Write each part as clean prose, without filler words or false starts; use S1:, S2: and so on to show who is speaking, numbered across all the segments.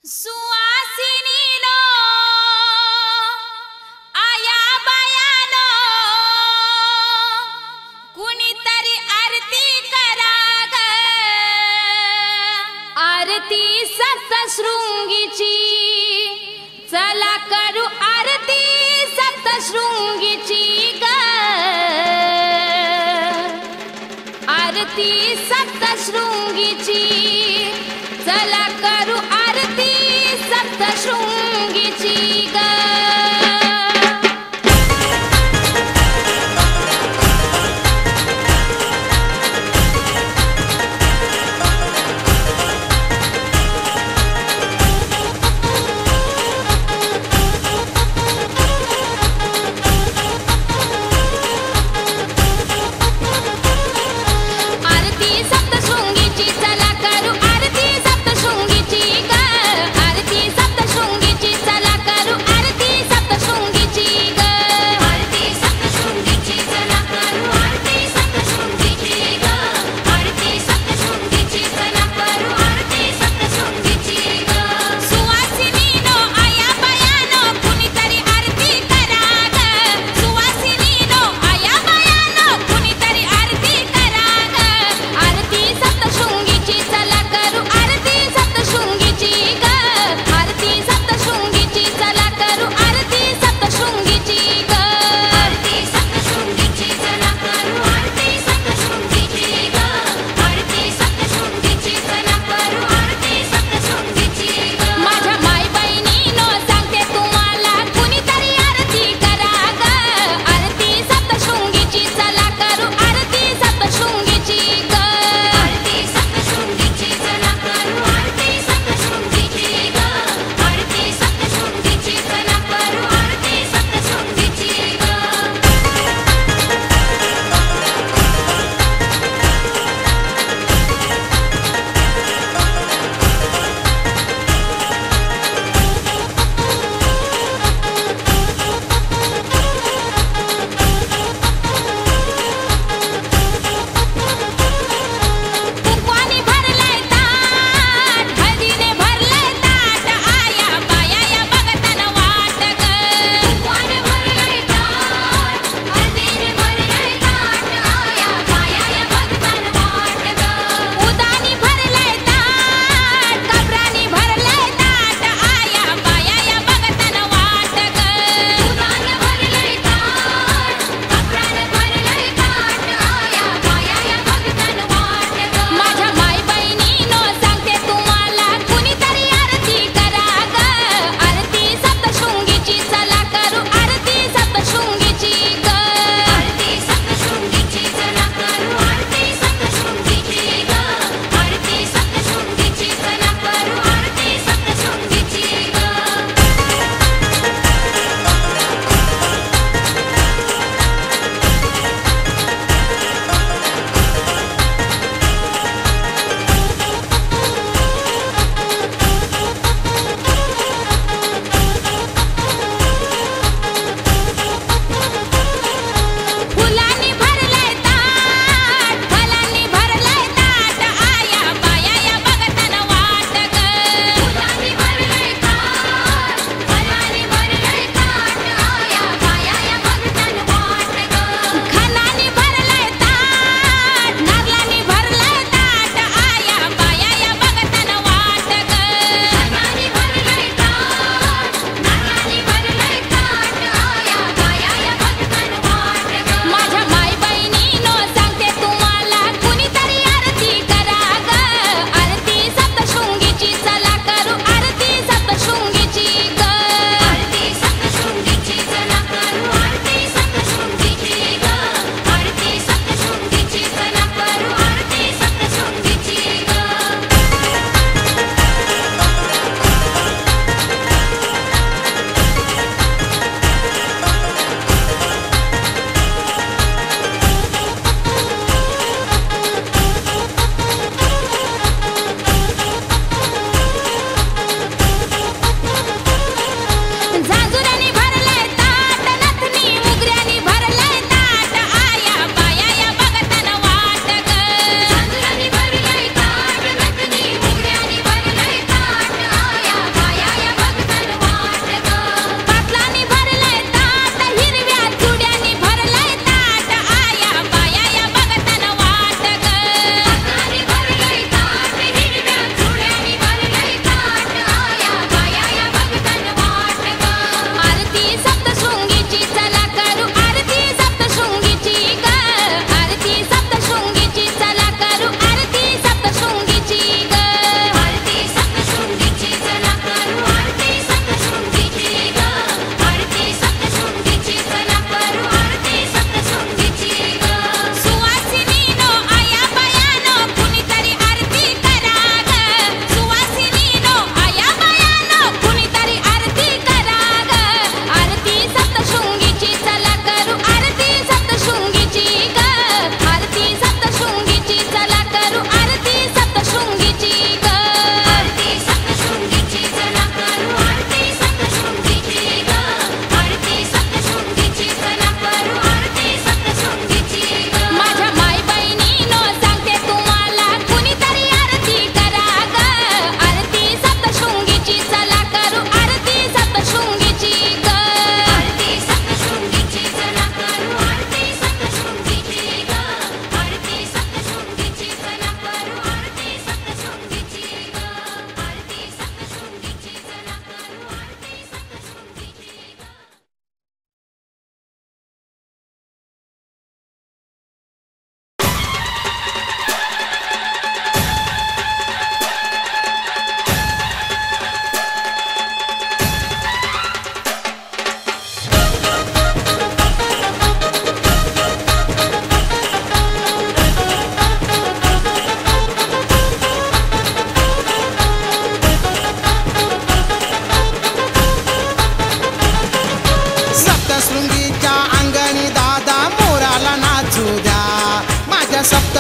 S1: सुवासिनीनो आया बायानो कुणीतरी आरती करा ग आरती सप्तशृंगीची चला करू आरती सप्तशृंगीची ग आरती सप्तशृंगीची चला करू आरती सप्तशृंगीची ग आरती सप्तशृंगीची चला करू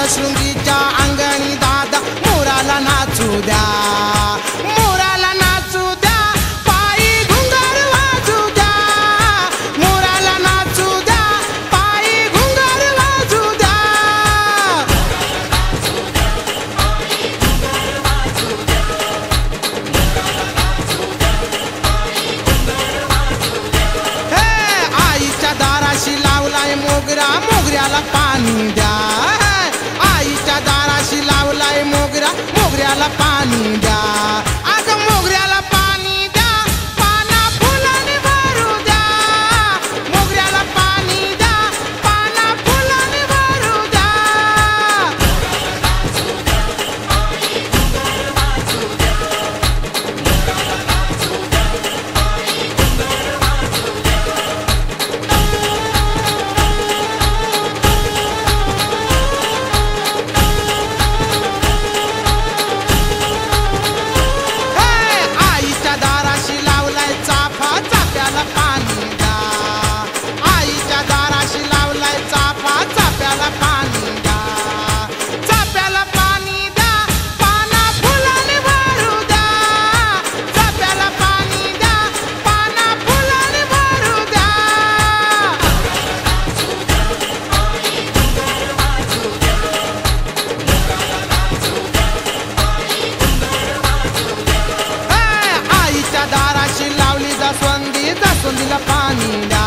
S2: सप्तशृंगीच्या अंगणी दादा मोराला नाचू द्या, मोराला नाचू द्या, पायी घुंगर वाजू द्या, मोराला नाचू द्या, पायी घुंगर वाजू द्या. हे आईच्या दाराशी लावलाय मोगरा, मोगऱ्याला पाणी द्या. आईच्या दाराशी लावलाय मोगरा, मोगऱ्याला पाणी द्या. अगं मोगऱ्याला पाणी द्या, पाना फुलाने भरू द्या. मोगऱ्याला पाणी द्या, पाना फुलाने भरू द्या. आईच्या दाराशी लावलाय चाफा, चाफ्याला पाणी द्या. आईच्या दाराशी लावलाय चाफा, चाफ्याला पाणी द्या. चाफ्याला पाणी द्या, पाना फुलाने भरू द्या. चाफ्याला पाणी द्या, पाना फुलाने भरू द्या. आईच्या दाराशी लावली जास्वंदी, जास्वंदीला पाणी द्या.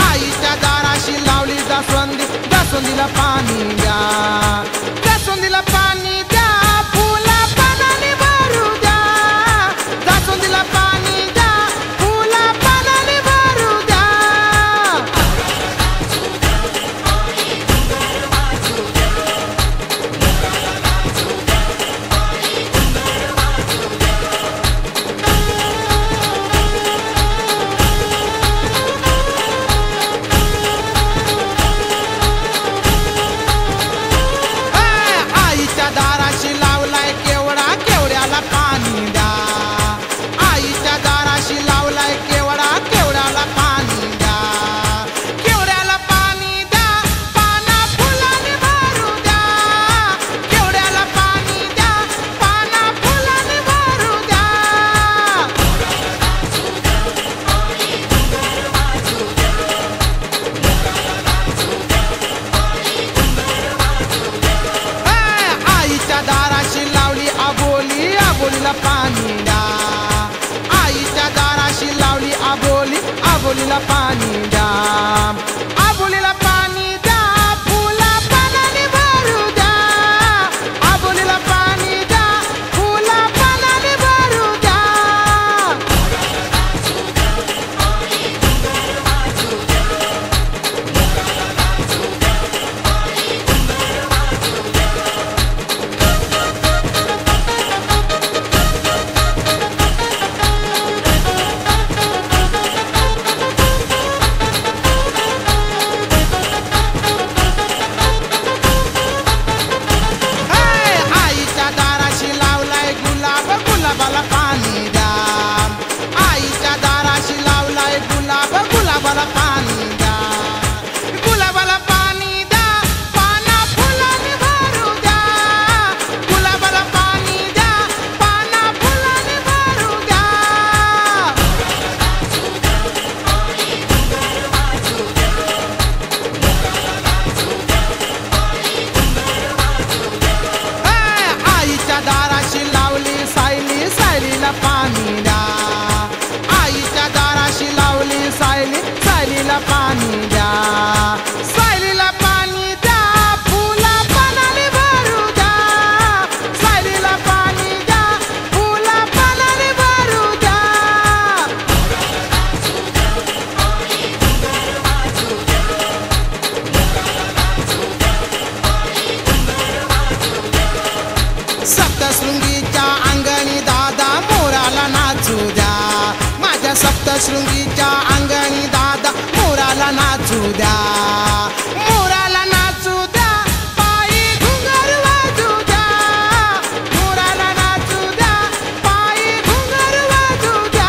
S2: आईच्या दाराशी लावली जास्वंदी, जास्वंदीला पाणी द्या. जास्वंदीला पाणी द्या, फुला पानाने भरू द्या. जास्वंदीला पाणी द्या, फुला पानाने भरू द्या. आईच्या दाराशी लावलाय केवडा, केवड्याला पाणी द्या. आईच्या दाराशी लावलाय केवडा, केवड्याला पाणी द्या. केवड्याला पाणी द्या, पाना फुलाने भरू द्या. केवड्याला पाणी द्या, पाना फुलाने भरू द्या. आईच्या दाराशी लावली आबोली, आबोलीला पाणी द्या. आईच्या दाराशी लावली आबोली, आबोलीला पाणी द्या. आबोलीला पाणी द्या, फुला पानाने भरू द्या. आबोलीला पाणी द्या, फुला पानाने भरू द्या. आईच्या दाराशी लावलाय गुलाब, गुलाबाला पाणी द्या. आईच्या दाराशी लावलाय गुलाब, गुलाबाला पाणी द्या. गुलाबाला पाणी द्या, पाना फुलाने भरू द्या. गुलाबाला पाणी द्या, पाना फुलाने भरू द्या. आईच्या दाराशी लावली सायली, सायलीला पाणी द्या. आईच्या दाराशी लावली सायली, सायलीला पाणी द्या. सायलीला पाणी द्या, फुला पानाने भरू द्या. सायलीला पाणी द्या, फुला पानाने भरू द्या. सप्तशृंगीच्या अंगणी दादा मोराला नाचू द्या. माझ्या सप्तशृंगीच्या अंगणी दादा मोराला नाचू द्या. मोराला नाचू द्या, पायी घुंगर वाजू द्या. मोराला नाचू द्या, पायी घुंगर वाजू द्या.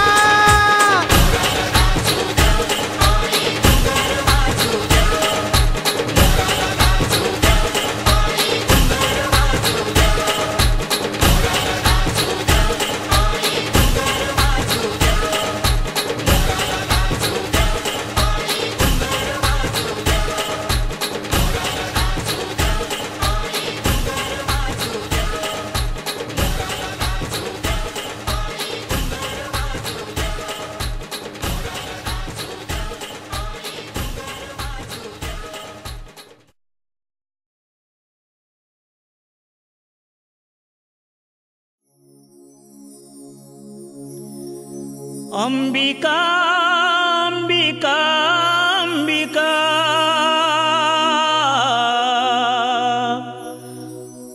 S3: अंबिका अंबिका अंबिका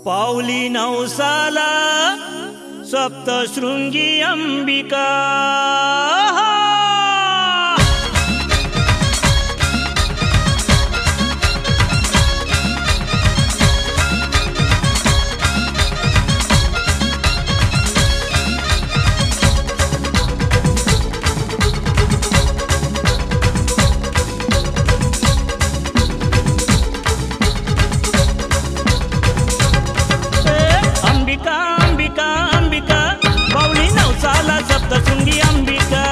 S3: पावली नवसाला सप्तशृंगी अंबिका अंबिका अंबिका अंबिका पावली नवसाला सप्तशृंगी अंबिका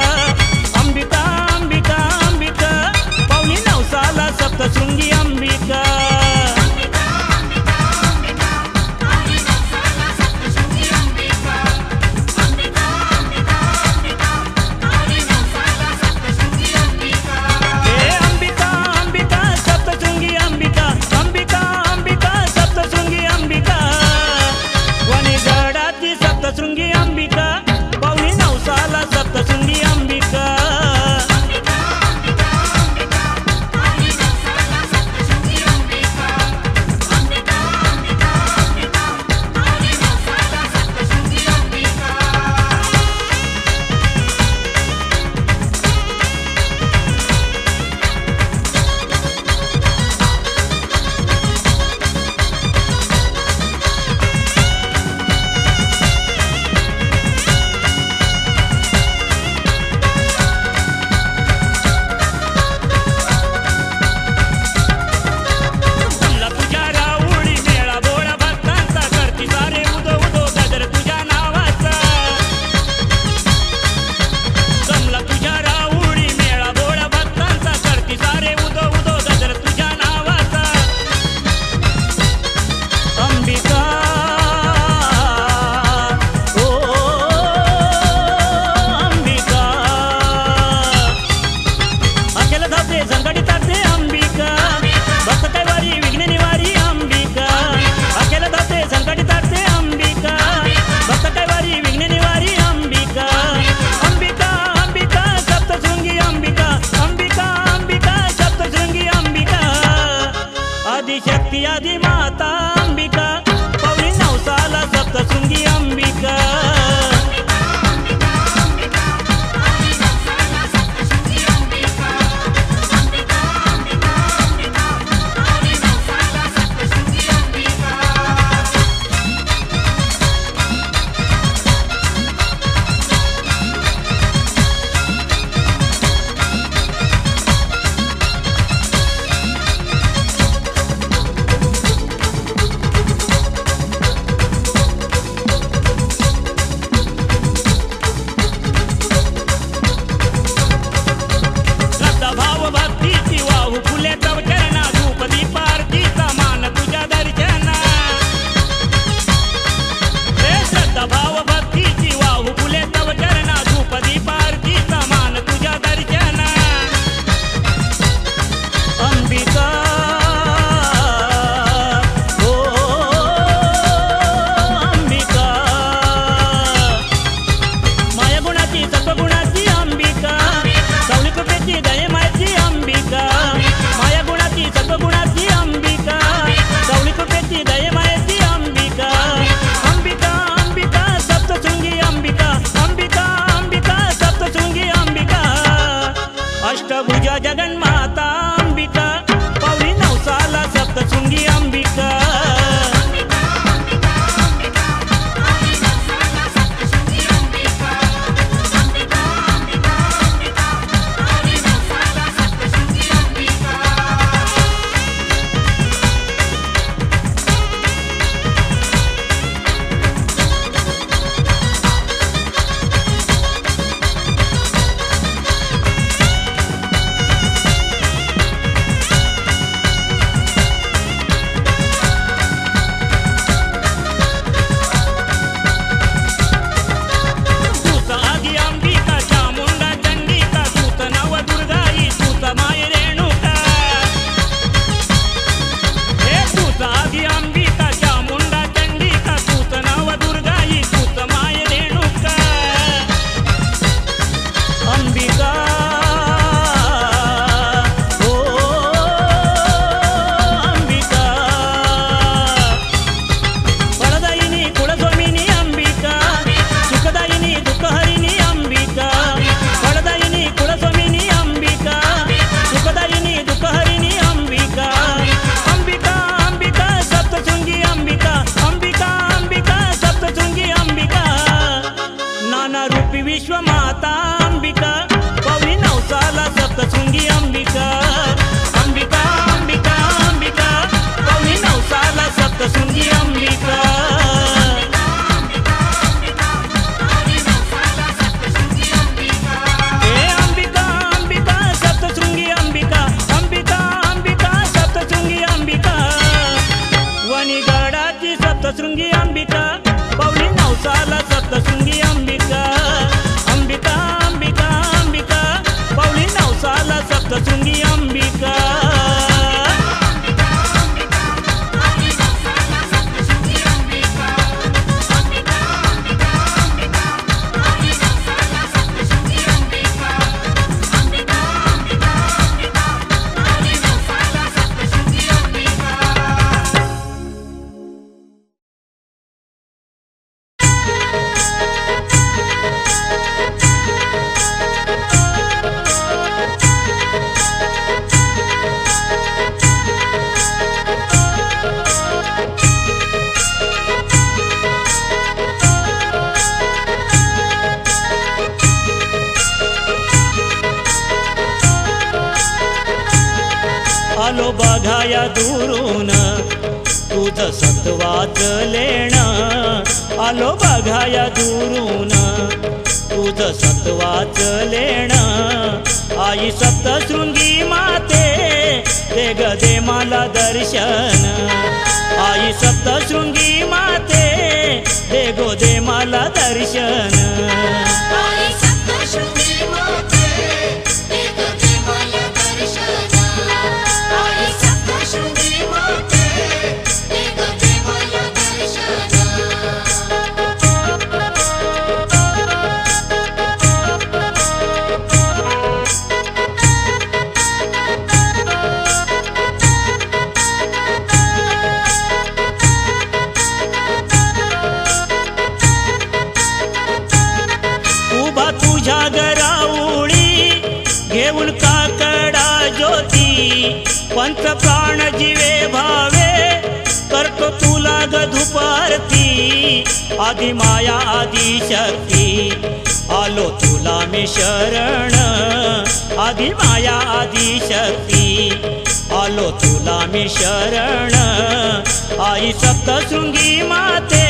S3: विश्वमाता अंबिका पावली नवसाला सप्तशृंगी अंबिका अंबिका अंबिका अंबिका पावली नवसाला सप्तशृंगी अंबिका सप्तशृंगी अंबिका पावली नवसाला सप्तशृंगी अंबिका अंबिका अंबिका अंबिका पावली नवसाला सप्तशृंगी अंबिका आलो बघाया दुरून तुझं सत्वाच लेणं आलो बघाया दुरून तुझं सत्वाच लेणं आई सप्तशृंगी माते दे ग दे मला दर्शन आई सप्तशृंगी माते दे गो दे मला दर्शन
S1: आई सप्तशृंगी माते दे ग दे मला दर्शन आई सप्तशृंगी माते दे ग दे मला दर्शन
S3: उभा तुझ्या घराउळी घेऊन काकडा ज्योती पंच प्राण जीवे भावे करतो तुला ग धुपारती आदि माया आदि शक्ती आलो तुला मी शरण आदि माया आदि शक्ती आलो तुला मी शरण आई सप्तशृंगी माते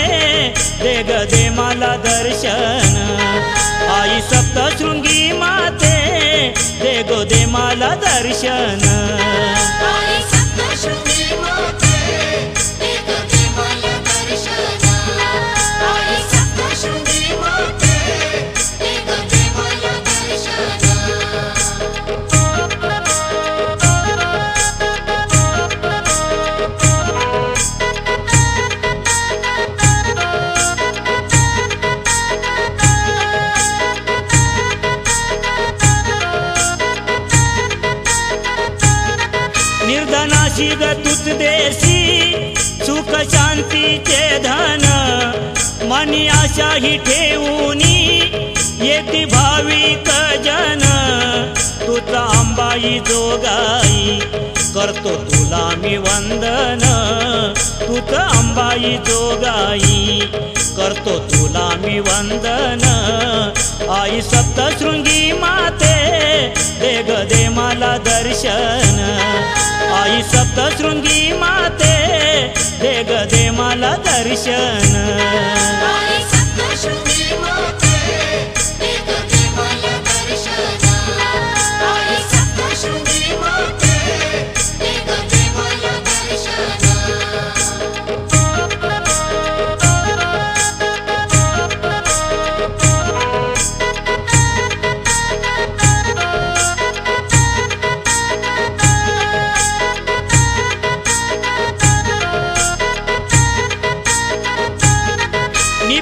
S3: दे ग दे मला दर्शन आई सप्तशृंगी माते दे गो दे मला दर्शन
S1: आई सप्तशृंगी माते दे ग दे मला दर्शन आई सप्तशृंगी माते दे ग दे मला दर्शन
S3: निर्धनाशी ग तुझ देशी सुख शांतीचे धन मनी आशा ही ठेवूनी येती भाविक जन तुझा अंबाई जोगाई करतो तुला मी वंदन तुझ अंबाई जोगाई करतो तुला मी वंदन आई सप्तशृंगी माते दे ग दे मला दर्शन आई सप्तशृंगी माते दे ग दे मला दर्शन
S1: आई सप्तशृंगी माते दे ग दे मला दर्शन आई सप्तशृंगी माते दे ग दे मला दर्शन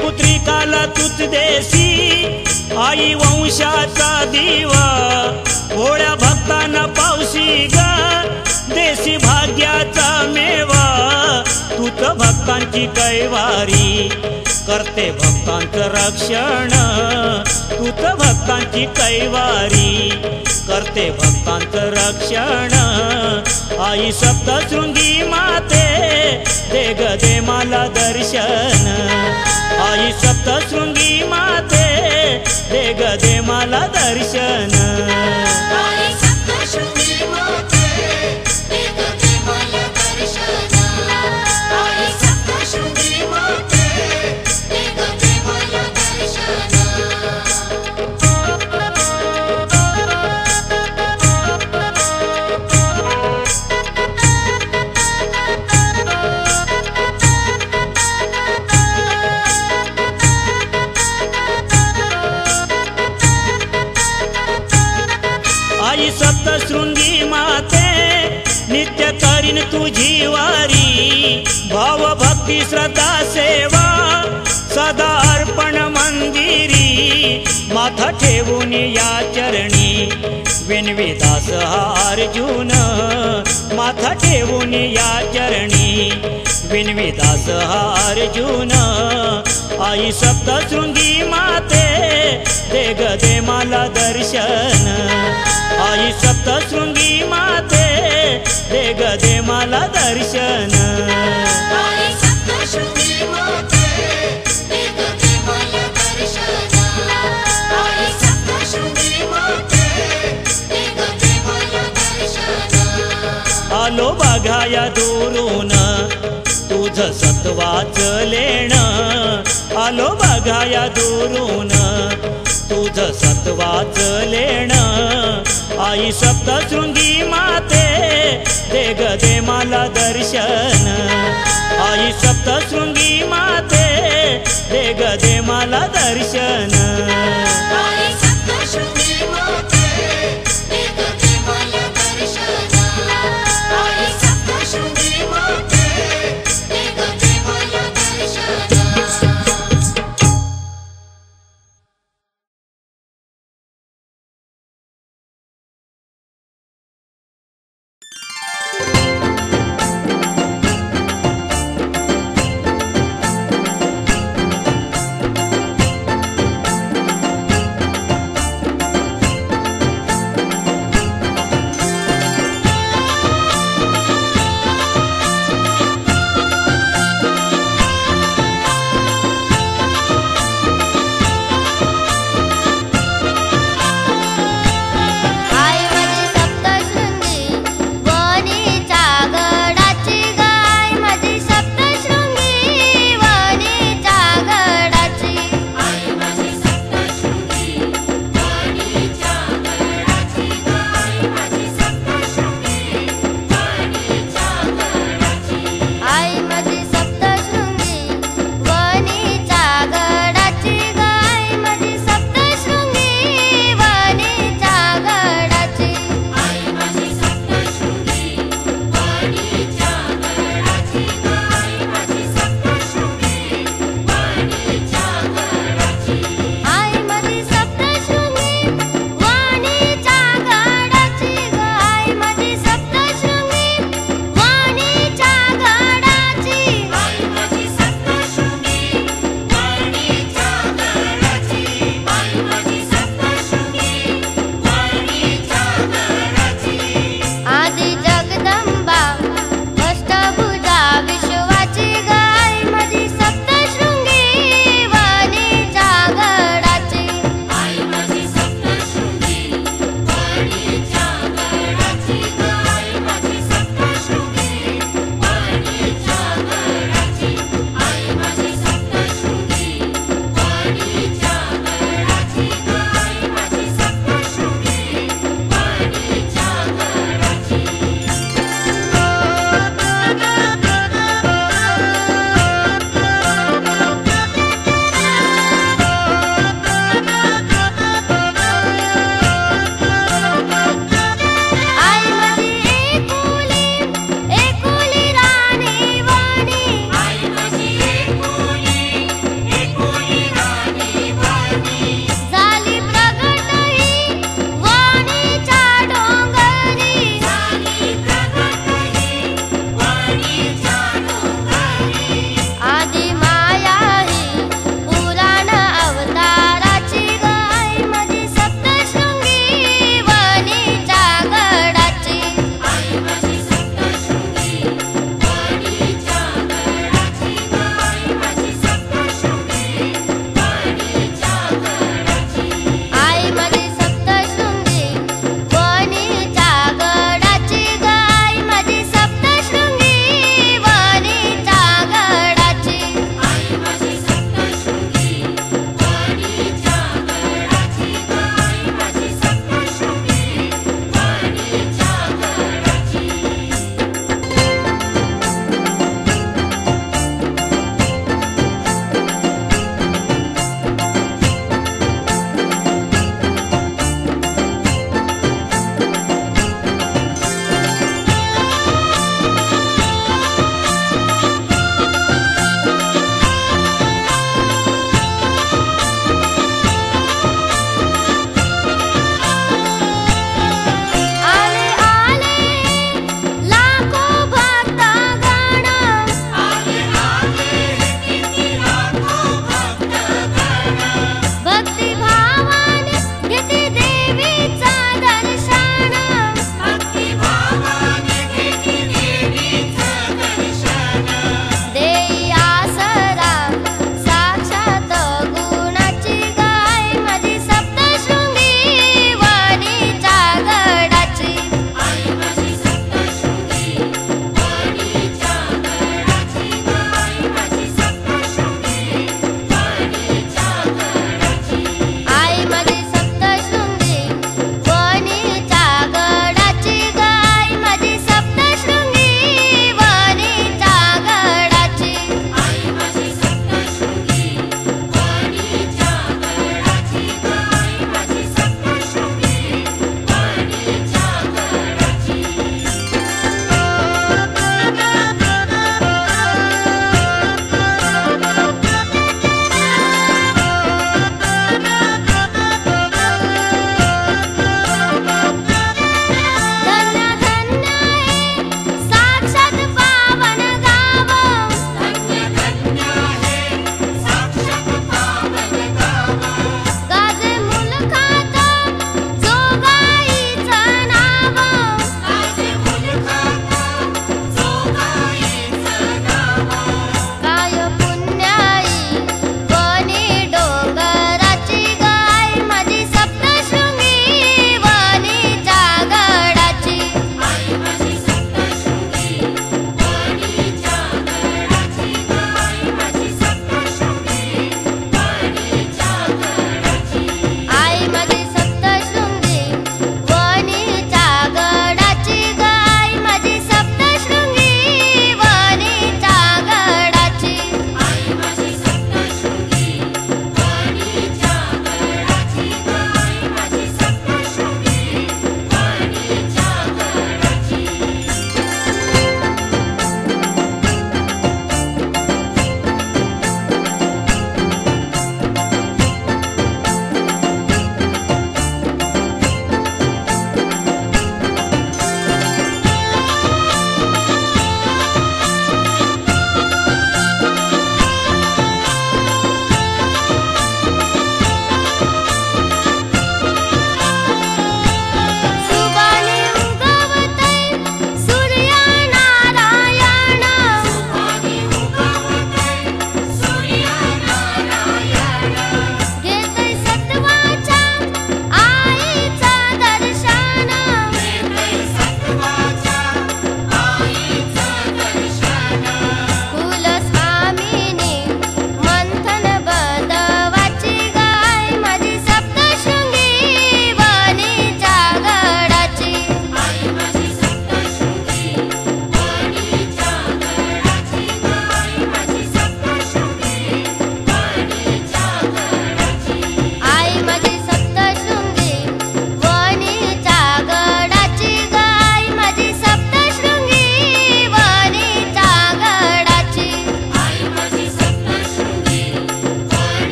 S3: पुत्रिकाला तुझ देशी आई वंशाचा दिवा भोळ्या भक्तांना पावशी ग देशी भाग्याचा मेवा तुझ भक्तांची कैवारी करते भक्तांचं रक्षण तुझ भक्तांची कैवारी करते भक्तांचं रक्षण आई सप्तशृंगी माते दे ग दे मला दर्शन आई सप्तशृंगी माते दे तुझी वारी, भाव भक्ती श्रद्धा सेवा सदा अर्पण मंदिरी, माथा ठेवून या चरणी विनविदास हा अर्जुन, माथा ठेवून या चरणी विनविदास हा अर्जुन। आई सप्तशृंगी माते दे ग दे मला दर्शन, आई सप्तशृंगी माते दे ग दे मला दर्शन।
S1: आई सप्तशृंगी माते दे ग दे मला दर्शन, आई सप्तशृंगी माते दे ग दे मला दर्शन।
S3: आलो बघाया दुरून तुझ सत्वाच लेण, आलो बघाया दुरून तुझ सत्वाच लेण। आई सप्तशृंगी माते दे ग दे मला दर्शन, आई सप्तशृंगी माते दे ग दे मला दर्शन।
S1: आई सप्तशृंगी माते दे ग दे मला दर्शन, आई सप्तशृंगी माते दे ग दे मला दर्शन।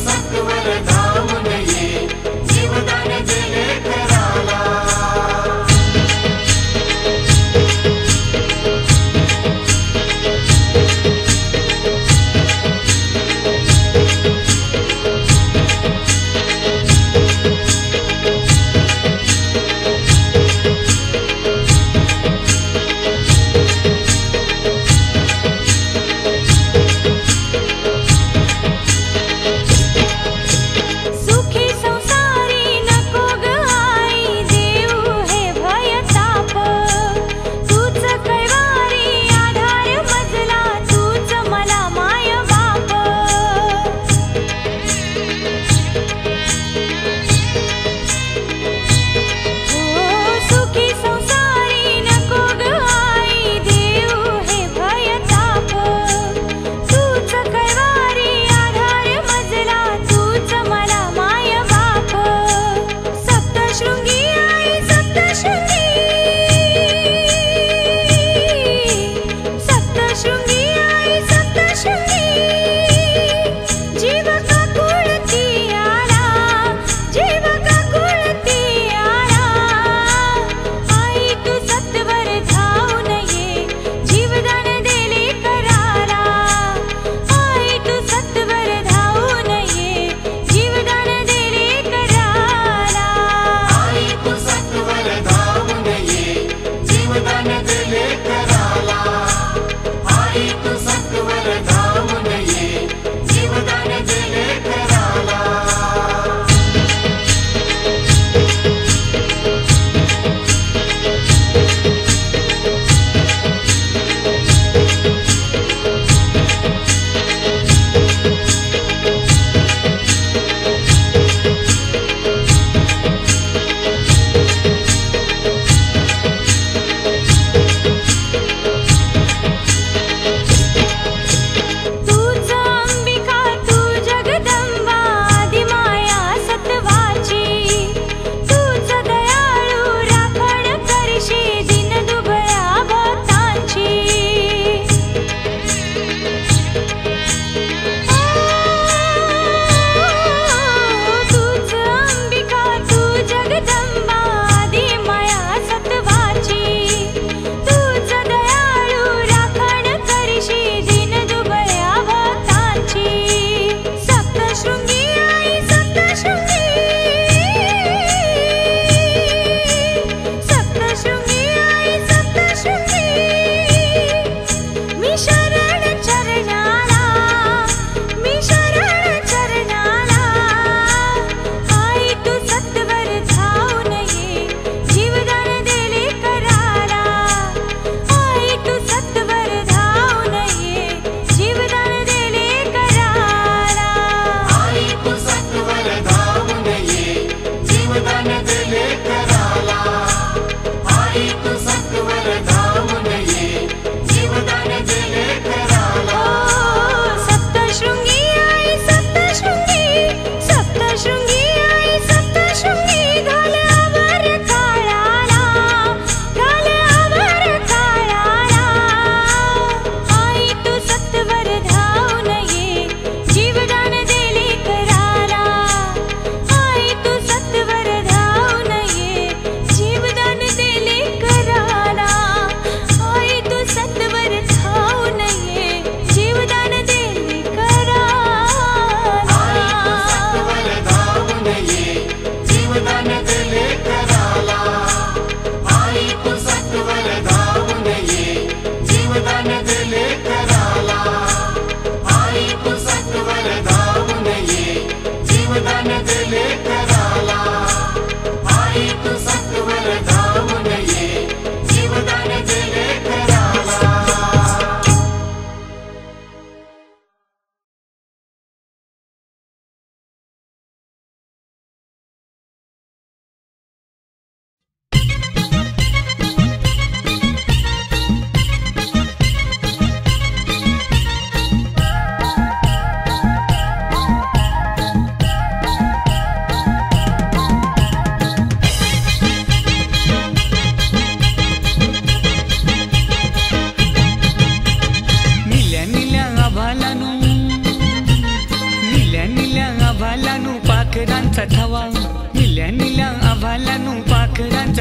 S1: सत्वर धाम ये जीवदान दिले कराला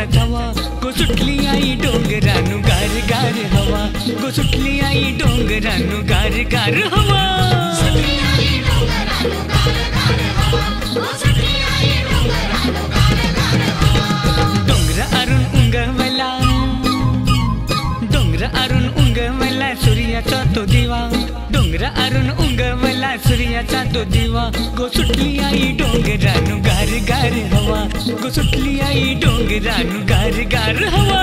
S4: पावसा हवा गो सुटली आई डोंगरानु गार गार हवा गो सुटली आई डोंगरानु गार गार हवा डोंगर अरुण उंगवला डोंगर अरुण उंगवला सूर्याचा तो दिवा डोंगर अरुण उंगवला सूर्याचा तो दिवा गो सुटली आई डोंगरानु गार गार हवा गो सुटली आई डोंगरानु गार गार हवा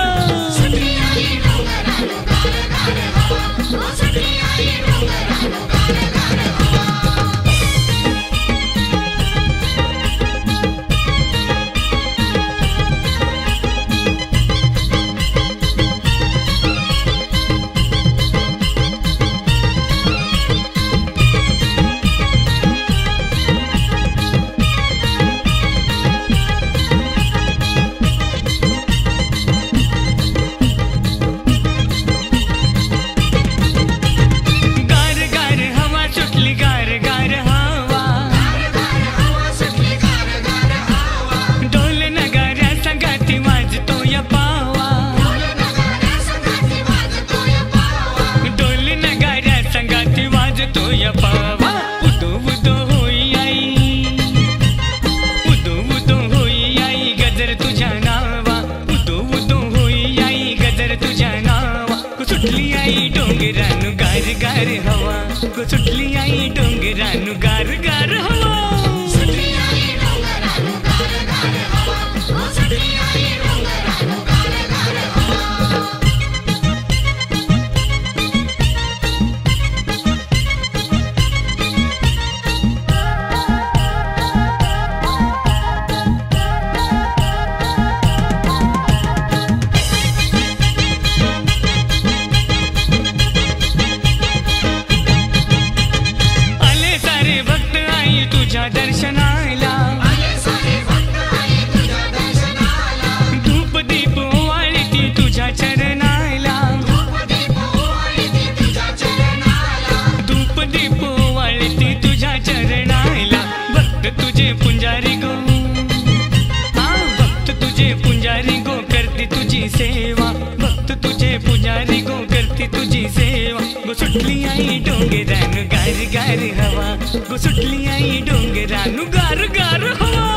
S4: डोंगरानु गार गार हवा गो सुटली आई डोंगरानु गार गार हवा दर्शनाला धूप दीप वाळती तुझ्या चरणाला धूप दीप वाळती तुझ्या चरणाला भक्त तुझे पुंजारी गो भक्त तुझे पुंजारी गो करते तुझी सेवा भक्त तुझे पुंजारी गो करते तुझी सेवा गो सुटली आई डोंगरानु गार गार हवा गो सुटली आई डोंगरानु गार गार हवा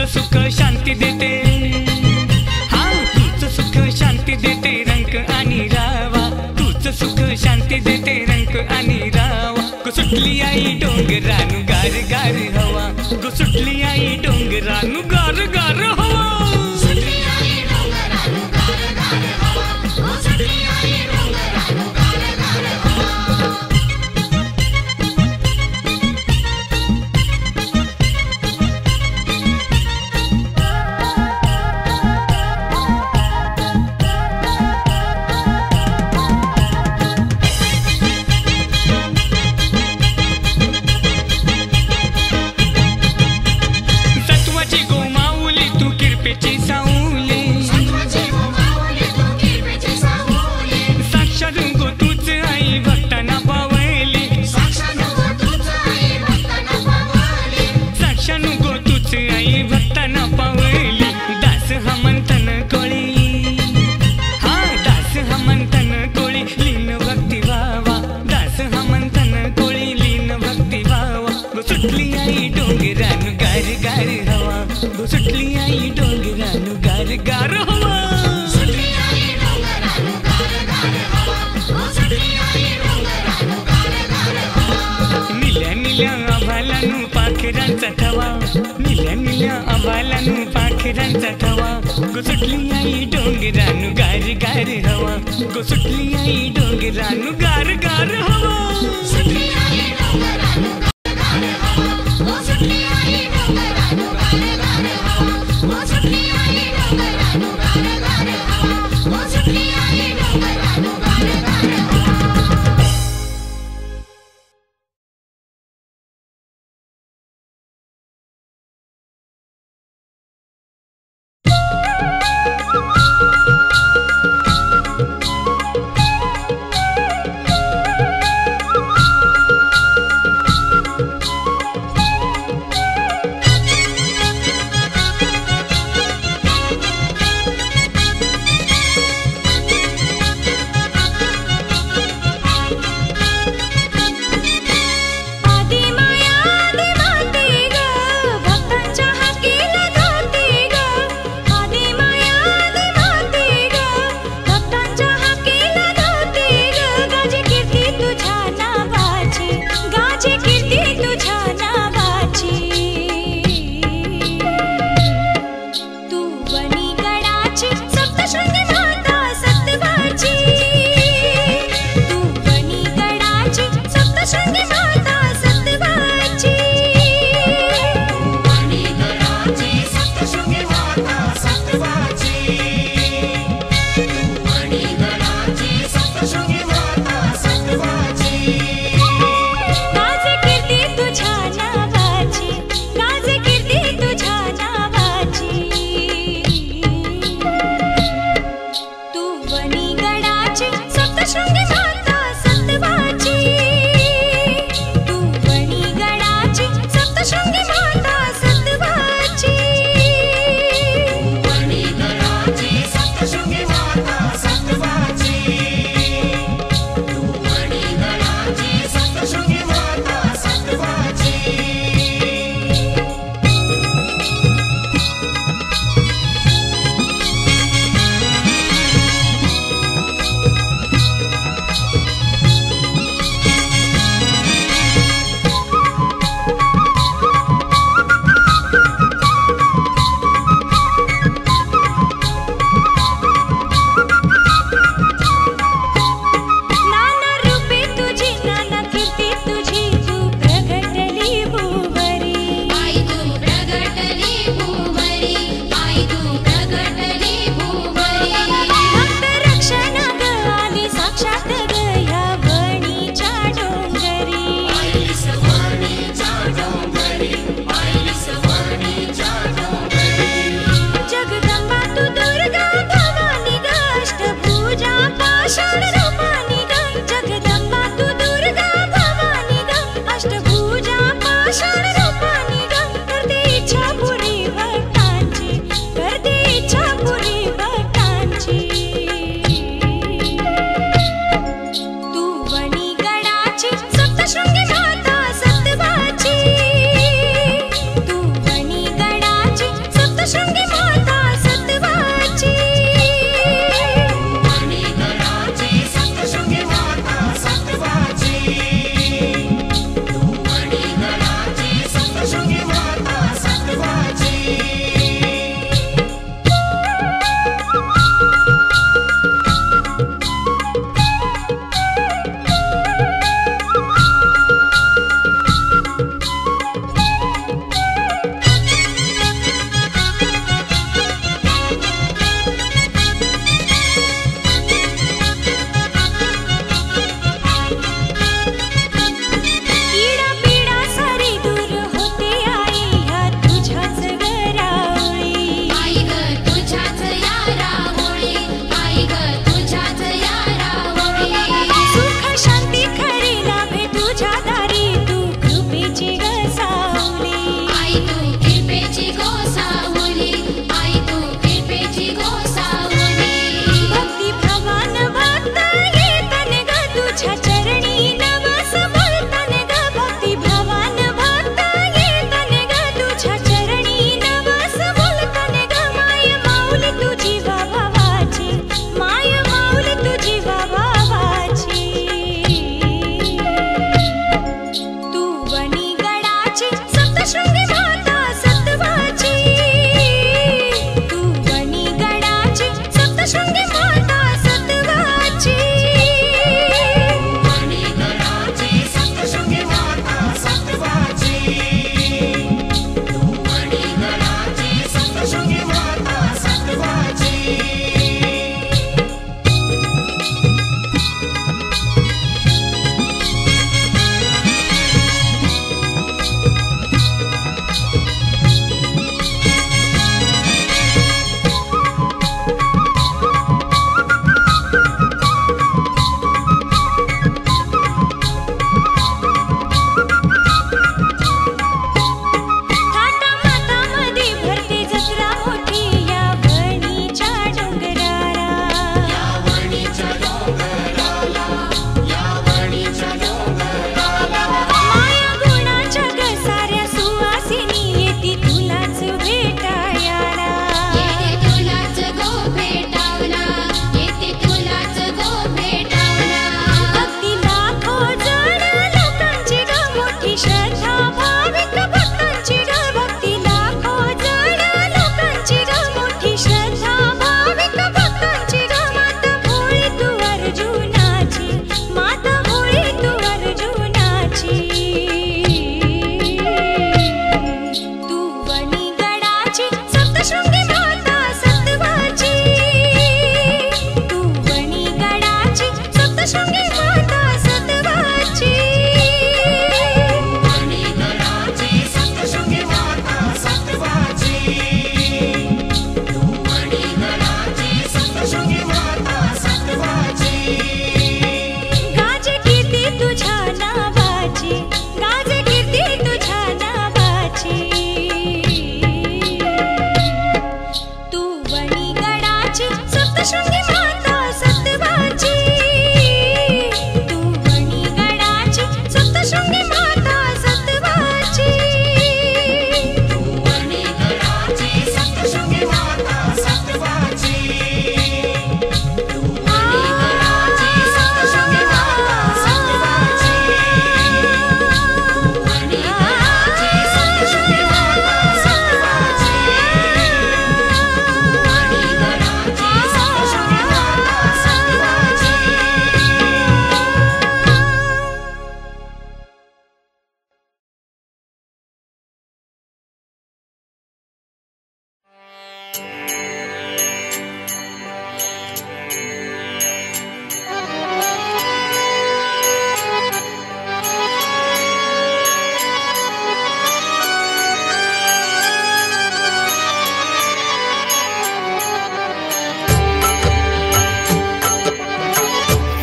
S4: सुख शांती देते तूच सुख शांती देते रंक आणि रावा तूच सुख शांती देते रंक आणि रावा गो सुटली आई डोंगरानु गार गार हवा गो सुटली आई डोंगरानु गार गार हवा तू आभालानु पाखरांचा थवा निल्या निल्या आभालानु पाखरांचा थवा सुटली आई डोंगरानु गार गार हवा सुटली आई डोंगरानु गार गार हवा
S1: सुटली आई डोंगरानु गार हवा ओ सुटली आई डोंगरानु गार गार हवा ओ सुटली आई डोंगरानु गार गार हवा ओ सुटली आई डोंगरानु गार गार हवा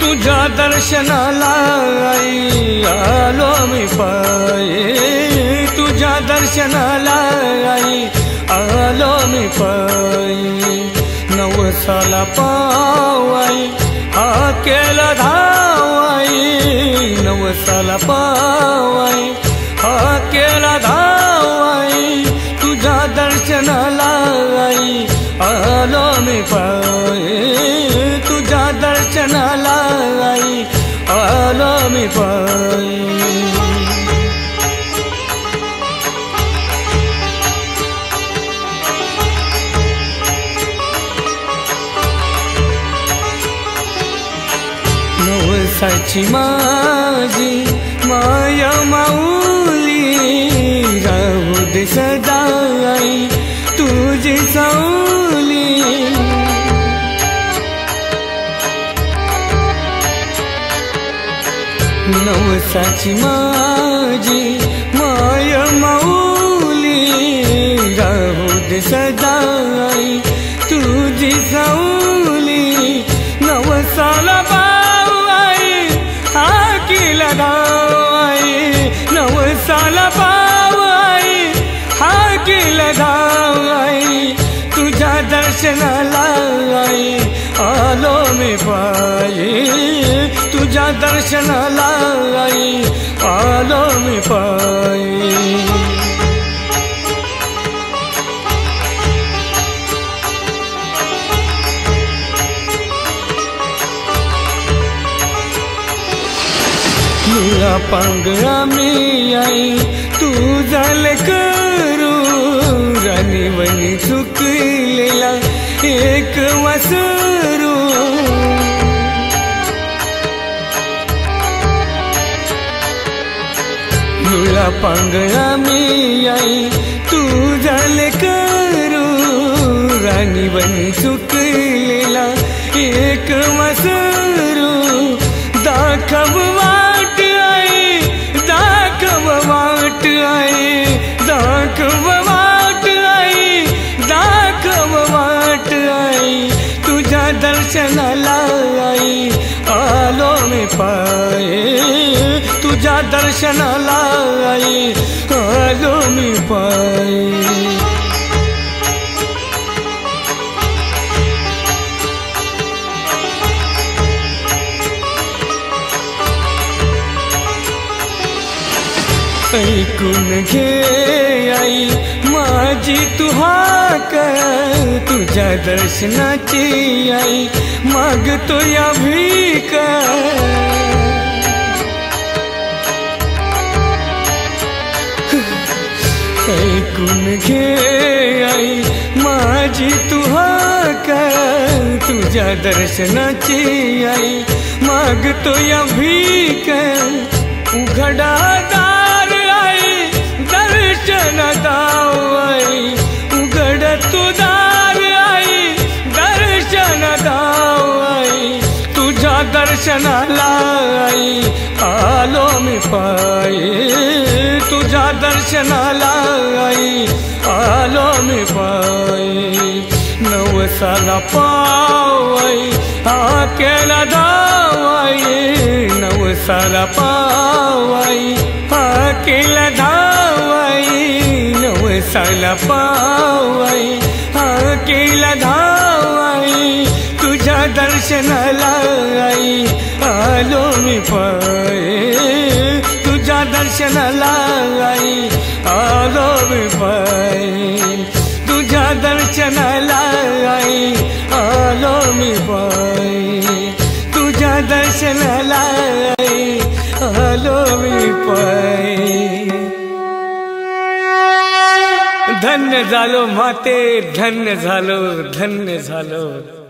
S4: तुझ्या दर्शनाला आई आलो मी पायी, तुझ्या दर्शनाला आई आलो मी पायी, नवसाला पावाई हा केला धावाई, नवसाला पावाई हा केला धावाई, तुझ्या दर्शनाला आई आलो मी पायी, तुझ्या दर्शनाला आई आलो मी पायी. नवसाची माझी माया माऊली, राहू दे सदा आई तुझी सावली, नवसाची माझी माया माऊली, राहू दे सदा आई तुझी सावली, नवसाला बाई हा केला धावाई, नवसाला बाई हा केला धावाई, तुझ्या दर्शनाला आई आलो मी पायी, तुझ्या दर्शनाला आई आलो मी पायी. निळा पांगळा मी आई तू झाले करू, राणीवणी चुकलेला एक वासरू, निळा पांगळा मी आई तू झाले करू, राणीवणी चुकलेला एक वासरू, दाखव वाट आई, दाखव वाट आई, दाखव वाट आई, दाखव वाट आई, तुझ्या दर्शनाला आई आलो मी पायी, तुझ्या दर्शनाला आई आलो मी पायी. ऐकून घे आई माझी तू हाक, तुझ्या दर्शनाची आई मागतो या भीक, ऐकून घे आई माझी तू हाक, तुझ्या दर्शनाची आई मागतो या भीक, उघडा दार आई दर्शन दावाई, उघड तू दार आई दर्शन दावाई, तुझ्या दर्शनाला आई आलो मी पायी, तुझ्या दर्शनाला आई आलो मी पायी, नवसाला पावाई हा केला धावाई, नवसाला पावाई हा केला धावाई, नवसाला पावाई हा केला धावाई, तुझ्या दर्शनाला आई आलो मी पायी, तुझ्या दर्शनाला आई आलो मी पायी, तुझ्या दर्शनाला आई आलो मी पायी, तुझ्या दर्शनाला आई आलो मी पायी. धन्य झालो माते, धन्य झालो, धन्य झालो.